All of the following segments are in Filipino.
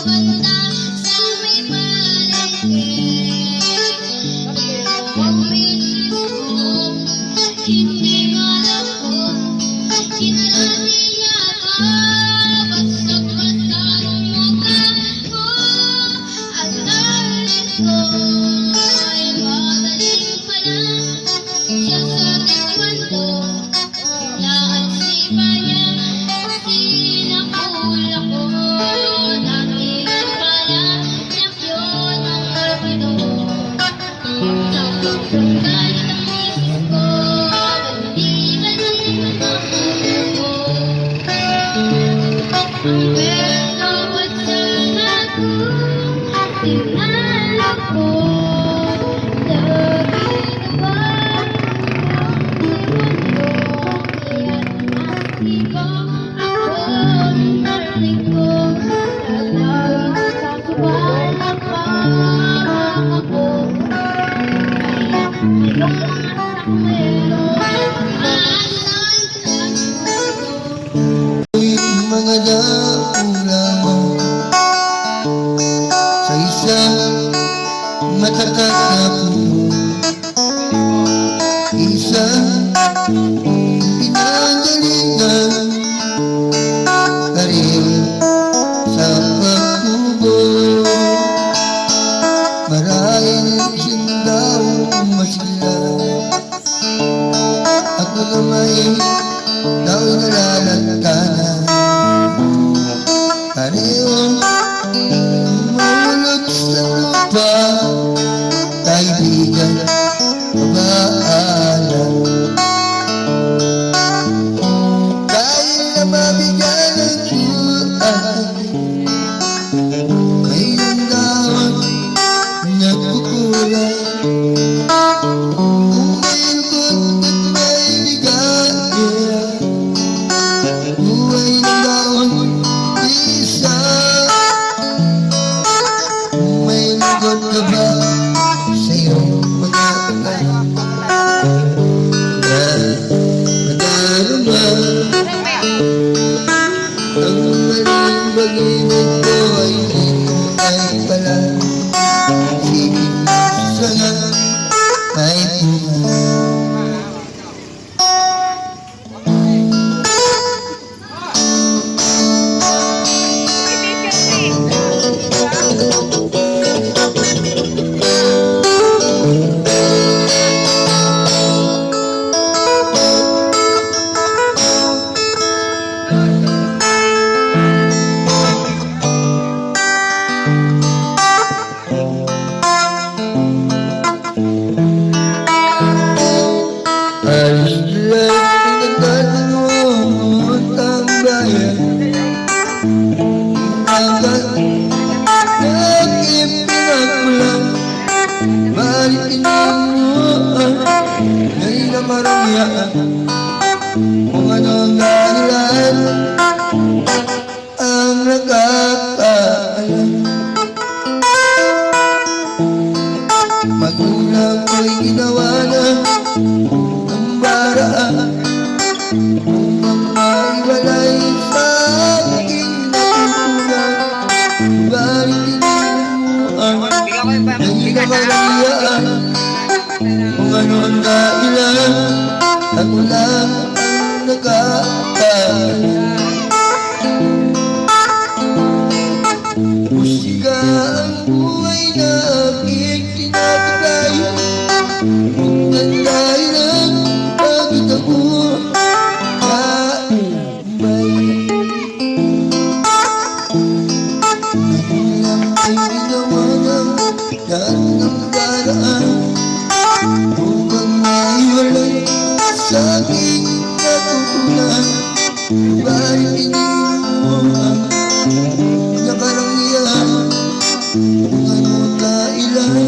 banda sa may palengke. Pero ang misis ko, hindi malabo. Kinalati niya ka, basag-basag ang mukha ko. Ang darling ko ay magaling pala. Siya sa taekwondo, hulaan sipa niya. Sinakul ako, nakilig pala. Champion ang Rapido. Sa sobrang galit ang misis ko, hindi ba naman ako? Ang pera ba't sana ko tinalo ko? Lagi na ba ang mundo? Kaya't nasigo ako ng darling ko. Lagi sasubal ang mama ko. Kaya ngayong anak meron asan sa mundo. Mga nauna mo sa isang matakat na puno, isang pinagalingan karir sa pagtubo. Marahil sindaw masila, ako naman dao'y nalalagkanan. Parehong mahulog sa lupa, kaibigan, pag-aalam. Dahil na mabigyan ng buwan, may landawan nagkukulang. Kung may lungkot at may ligaya, buhay ng daon isa. May lungkot ka ba sa iyong mga anak? Nadarama ang maling pag-ibig ko ay hinay pala. Isipin mo sana ay bunga. Alis lang pinagtatanong ang bayan, hanggang aking pinagmulan. Balik inimuan ay namaramihan kung ano ang dahilan ang nakakaalam. Magulang ko'y ginawa na ang baraan upang maiwalay sa aking natutunan. Balik inimuan ay namaramihan kung ano ang dahilan, ako lang ang nakakaalam. Musika ang buhay na aking tinatagay, kung nanday ng pagkitago kaibay. Magulang ay ginawa ng lahat ng daraan upang maiwalay sa aking natutunan. Balik inimuan nakarangyan kung ano ang dahilan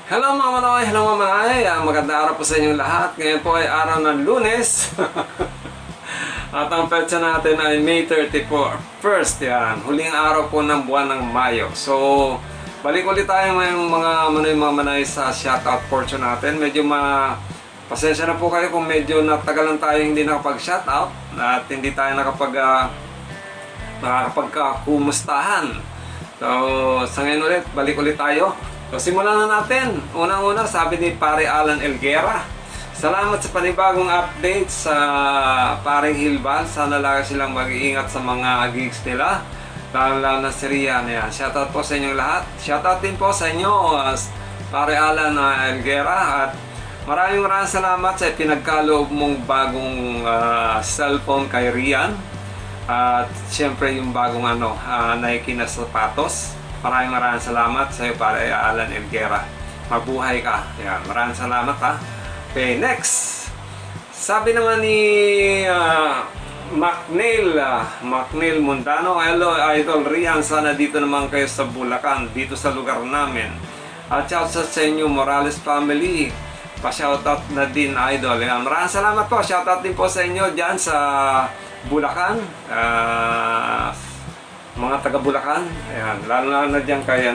Hello mga manoy, hello mga manay. Magandang araw po sa inyong lahat. Ngayon po ay araw ng Lunes. At ang petsa natin ay May 34. First, yan. Huling araw po ng buwan ng Mayo. So, balik ulit tayo ngayong mga manay sa shoutout portion natin. Medyo pasensya na po kayo kung medyo natagalan tayo hindi nakapag-shoutout at hindi tayo nakakapagkumustahan. So, sa ngayon ulit, balik ulit tayo. So, simulan na natin. Unang-una, sabi ni Pare Alan Elguera, salamat sa panibagong update sa Paring Hilban. Sana lagi silang mag-iingat sa mga gigs nila. Lalo na si Rian. Shoutout po sa inyong lahat. Shoutout din po sa inyo, Pare Alan Elguera. At maraming salamat sa pinagkaloob mong bagong cellphone kay Rian. At siyempre yung bagong Nike na sapatos. Maraming salamat sa iyo, Pare Alan Elguera. Mabuhay ka. Yan, maraming salamat ha. Okay, next. Sabi naman ni Macneil Mundano, hello Idol Rian, sana dito naman kayo sa Bulacan, dito sa lugar namin. At shoutout sa inyo Morales family. Pa-shoutout na din Idol. Yan, maraming salamat po. Shoutout din po sa inyo dyan sa Bulacan. Mga taga Bulacan, ayan, lalo na dyan kay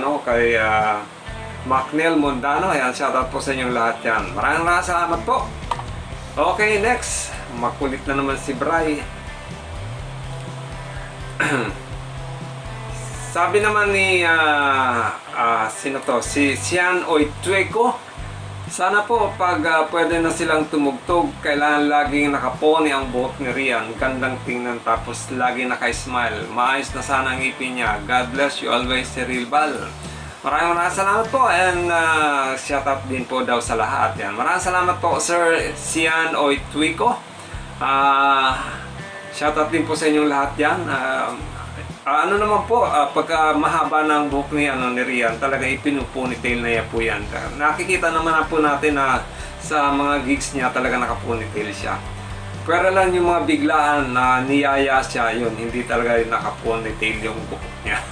Macneil Mundano, ayan, shoutout po sa inyong lahat yan. Maraming salamat po. Okay, next, makulit na naman si Bray. Sabi naman ni sino to? Si Sian Oitueco, sana po pag pwede na silang tumugtog, kailangan laging nakaponi ang buhok ni Rian. Gandang tingnan tapos lagi naka-smile. Maayos na sana ang ngipin niya. God bless you always, si Real Bal. Maraming salamat po and shout out din po daw sa lahat. Yan. Maraming salamat po Sir Sian Oituico. Shout out din po sa inyong lahat yan. Ano naman po, pagka mahaba ng buhok ni Rian, talaga ipinuponytail na yan po yan. Nakikita naman na po natin na sa mga gigs niya talaga nakaponytail siya. Pero lang yung mga biglaan na niyaya siya, yun, hindi talaga nakaponytail yung buhok niya.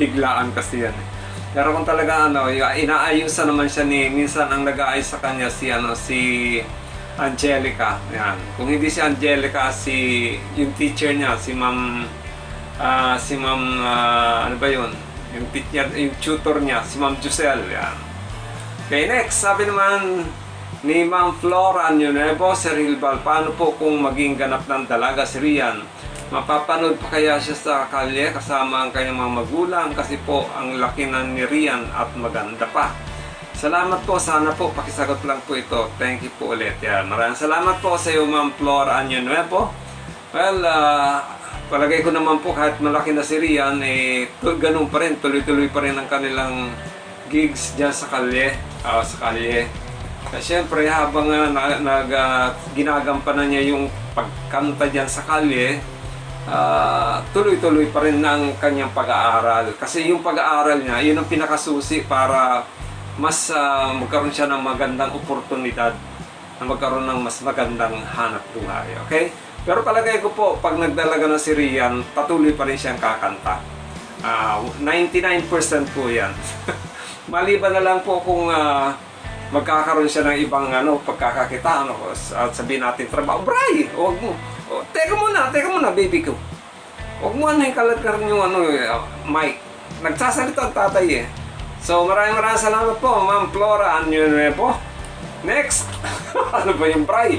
Biglaan kasi yan. Pero kung talaga inaayusan naman siya minsan ang nag-aayos sa kanya si Angelica. Yan. Kung hindi si Angelica, yung teacher niya, si Ma'am ano ba yun? Yung tutor niya, si Ma'am Giselle. Yan. Okay, next. Sabi naman ni Ma'am Flora Nuevo, Sir Hilbal, paano po kung maging ganap ng dalaga si Rian? Mapapanood pa kaya siya sa kalye kasama ang kanyang mga magulang kasi po ang laki na ni Rian at maganda pa. Salamat po, sana po pakisagot lang po ito. Thank you po ulit. Yan. Maraming salamat po sa iyo, Ma'am Flora Nuevo. Well, palagay ko naman po kahit malaki na si Rian, ganun pa rin, tuloy-tuloy pa rin ang kanilang gigs dyan sa kalye. Siyempre, habang ginagampanan niya yung pagkanta dyan sa kalye, tuloy-tuloy pa rin ang kanyang pag-aaral. Kasi yung pag-aaral niya, yun ang pinakasusi para mas magkaroon siya ng magandang oportunidad na magkaroon ng mas magandang hanap buhay. Okay? Pero palagay ko po, pag nagdalaga na si Rian, patuloy pa rin siyang kakanta. 99% po yan. Maliban na lang po kung magkakaroon siya ng ibang pagkakakitaan at sabihin natin trabaho. Bray, huwag mo. Teka muna, baby ko. Huwag mo yung kalat-karat yung mic. Nagsasalita ang tatay eh. So maraming salamat po, Ma'am Flora Nuevo. Next, ano ba yung Bray?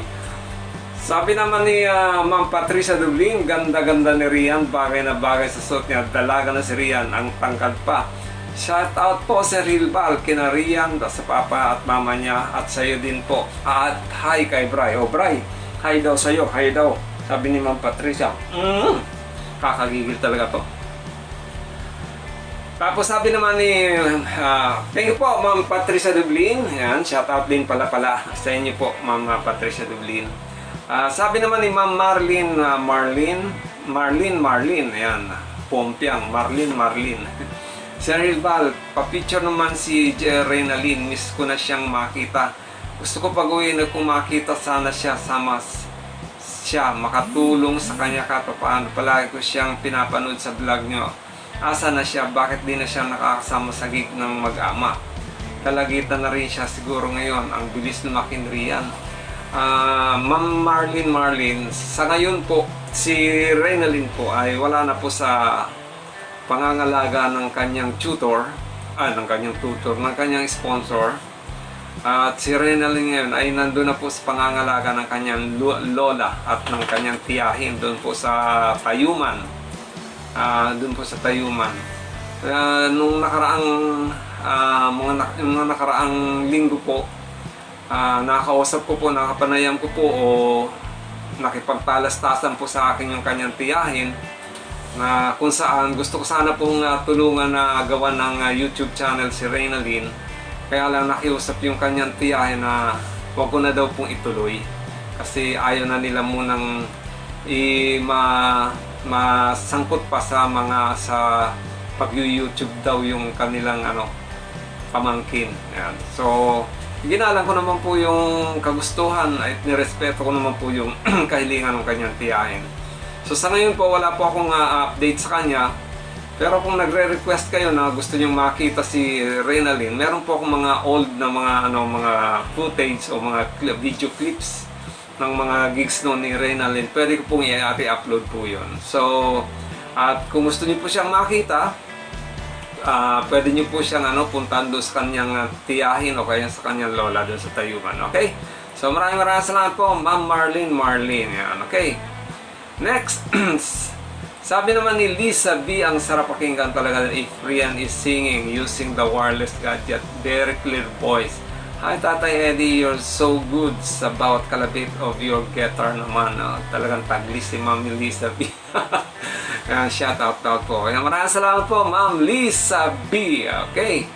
Sabi naman ni Ma'am Patricia Dublin, ganda-ganda ni Rian, bagay na bagay sa suot niya. Dalaga na si Rian, ang tangkad pa. Shout out po sa Rilbal, kina Rian, sa papa at mama niya, at sa'yo din po. At hi kay Bray. Oh Bray, hi daw sa'yo, hi daw. Sabi ni Ma'am Patricia. Kakagigil talaga to. Tapos sabi naman ni, thank you po Ma'am Patricia Dublin. Yan, shout out din pala sa inyo po Ma'am Patricia Dublin. Sabi naman ni Ma'am Marlene, ayan, Pompiang, Marlene. Sir Hilbal, pa-picture naman si Reynalyn, miss ko na siyang makita. Gusto ko pag-uwi na kung makita sana siya, makatulong sa kanya katapaan. Palagi ko siyang pinapanood sa vlog nyo. Asa na siya, bakit di na siya nakakasama sa gig ng mag-ama? Kalagitan na rin siya siguro ngayon, ang bilis lumaki ni Rian. Ma'am Marlene, sa ngayon po, si Reynalyn po ay wala na po sa pangangalaga ng kanyang ng kanyang sponsor. At si Reynalyn ngayon ay nandun na po sa pangangalaga ng kanyang lola at ng kanyang tiyahin doon po sa Tayuman. Nung nakaraang linggo po, nakausap ko po, nakapanayam ko po o nakipagtalastasan po sa akin yung kanyang tiyahin na kung saan gusto ko sana pong tulungan na gawa ng YouTube channel si Reynalyn. Kaya lang nakiusap yung kanyang tiyahin na huwag ko na daw pong ituloy kasi ayaw na nila munang masangkot pa sa pag-YouTube daw yung kanilang pamangkin. Ayan. So ginalang ko naman po yung kagustuhan at nirespeto ko naman po yung kahilingan ng kanyang tiyahin. So sa ngayon po wala po akong update sa kanya. Pero kung nagre-request kayo na gusto niyo makita si Reynalyn, meron po akong mga old na mga footage o mga video clips ng mga gigs noon ni Reynalyn. Pwede ko pong i-upload po 'yon. So at kung gusto niyo po siyang makita, pwede niyo po siyang puntahan doon sa kanyang tiyahin o kaya sa kanyang lola doon sa Tayuman. Okay? So maraming salamat po, Ma'am Marlene. Yan. Okay? Next, sabi naman ni Lisa B, ang sarap pakinggan talaga if Rian is singing using the wireless gadget, very clear voice. Hi Tatay Eddie, you're so good about kalabit of your guitar naman. Talagang taglis si Ma'am Lisa B. Shout out po. Maraming salamat po Ma'am Lisa B. Okay.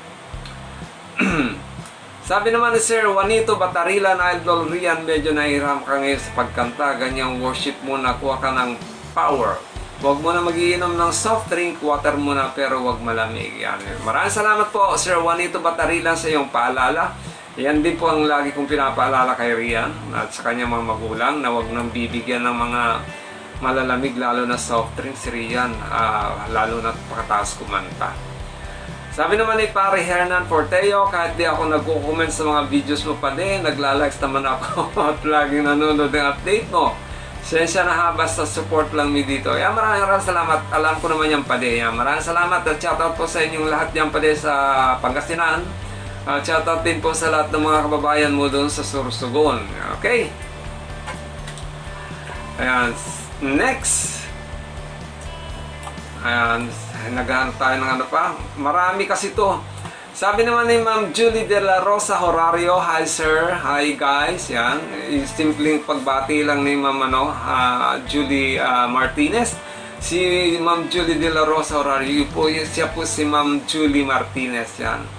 Sabi naman ni Sir Juanito Batarilan, Idol Rian, medyo nahiram ka ngayon sa pagkanta. Ganyang worship muna, kuha ka ng power. Huwag mo na magiinom ng soft drink, water muna pero huwag malamig. Yan. Maraming salamat po Sir Juanito Batarilan sa iyong paalala. Yan din po ang lagi kong pinapaalala kay Rian at sa kanyang mga magulang na huwag nang bibigyan ng mga malalamig lalo na soft drink si Rian, lalo na pagkataas kumanta. Sabi naman ni Pare Hernan Forteo, kahit di ako nagko-comment sa mga videos mo pa din, nagla-likes naman ako at laging nanonood ng update mo. Sensya na ha, basta support lang mi dito. Maraming salamat. Alam ko naman yan pa din. Maraming salamat at shoutout po sa inyong lahat yan pa din sa Pangasinan. Shoutout din po sa lahat ng mga kababayan mo doon sa Sorsogon. Okay? Ayan. Next. Ayan. Naghahanap tayo ng ano pa. Marami kasi to. Sabi naman ni Ma'am Julie de la Rosa Horario, hi sir, hi guys. Yan. Simpleng pagbati lang ni Ma'am Julie Martinez. Si Ma'am Julie de la Rosa Horario po, siya po si Ma'am Julie Martinez. Yan.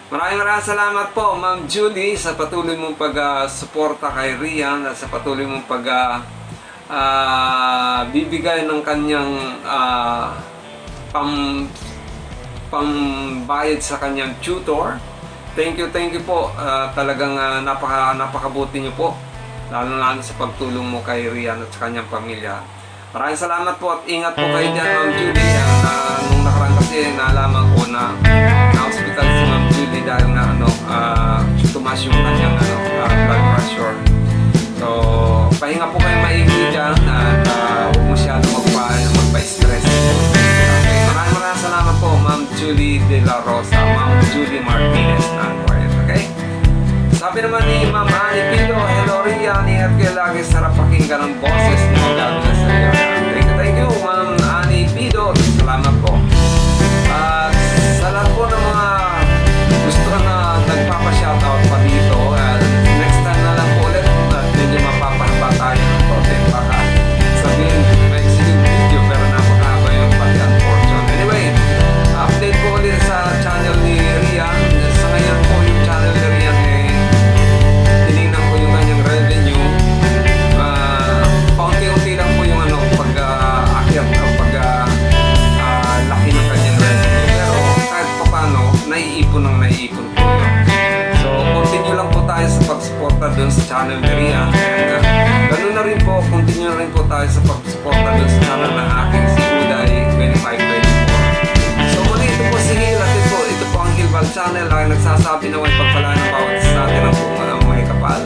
Maraming salamat po Ma'am Julie sa patuloy mong pag-suporta kay Rian at sa patuloy mong bibigay ng kanyang pambayad sa kanyang tutor. Thank you po. Talagang napakabuti niyo po. Lalo sa pagtulong mo kay Rian at sa kanyang pamilya. Maraming salamat po at ingat po kayo dyan, Ma'am Julie. Nung nakaraan kasi nalaman ko na na-hospital si Ma'am Julie dahil na tumaas yung kanyang blood pressure. So, pahinga po kayo maigi dyan at huwag masyadong magpa-stress. Okay, maraming salamat po, Ma'am Julie de la Rosa, Ma'am Julie Martinez na okay? Sabi naman ni Ma'am Annie Pido, hello Rian, ingat kayo lagi, sarap pakinggan ang boses mo. God bless you. Thank you, Ma'am Annie Pido. Salamat po. At sa lahat po ng mga gusto na nagpapa-shoutout pa dito, next time na lang po ulit at medyo mapapahaba tayo ng content. Baka sabihin, may exciting video pero napakahaba yung pag-unfortunate. Anyway, update po ulit sa channel ni Rian. Sa ngayon po yung channel ni Rian tinignan ko yung kanyang revenue. Paunti-unti lang po yung pag-akyat o laki ng kanyang revenue. Pero kahit pa paano, naiipon po yun. So, continue lang po tayo sa pag-suporta dun sa channel ni Rian. Ganun na rin po, continue na rin po tayo sa pag-suporta dun sa channel ng aking si Uday 2524. So, muli ito po si Hil at ito po ang Hilval Channel. Ang nagsasabi na may pagpala ng bawat sa atin ang bunga ng mga kapal.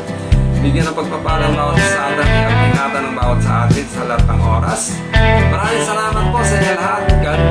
Bigyan ng pagpapala ng bawat sa atin at ingatan ng bawat sa atin sa lahat ng oras. Maraming salamat po sa inyo lahat. God